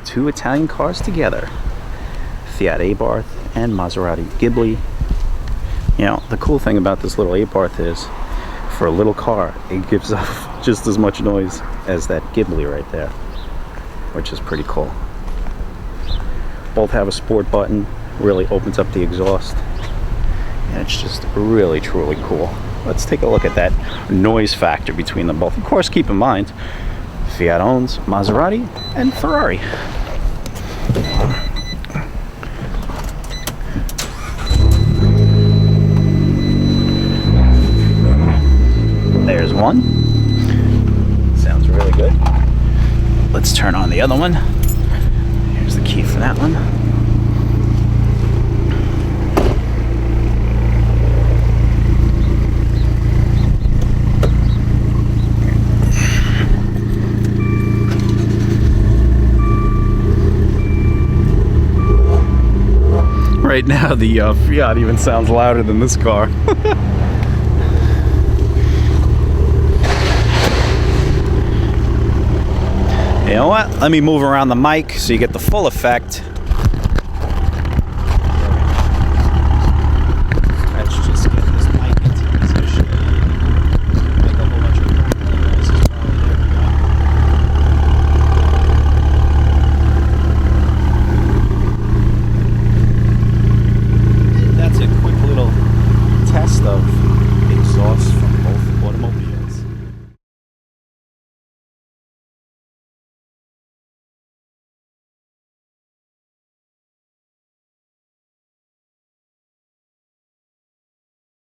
two Italian cars together. Fiat Abarth and Maserati Ghibli. You know, the cool thing about this little Abarth is, for a little car, it gives off just as much noise as that Ghibli right there, which is pretty cool. Both have a sport button, really opens up the exhaust, and it's just really truly cool. Let's take a look at that noise factor between them both. Of course, keep in mind, Fiat owns Maserati and Ferrari. There's one. Sounds really good. Let's turn on the other one. Here's the key for that one. Right now, the Fiat even sounds louder than this car. You know what? Let me move around the mic so you get the full effect.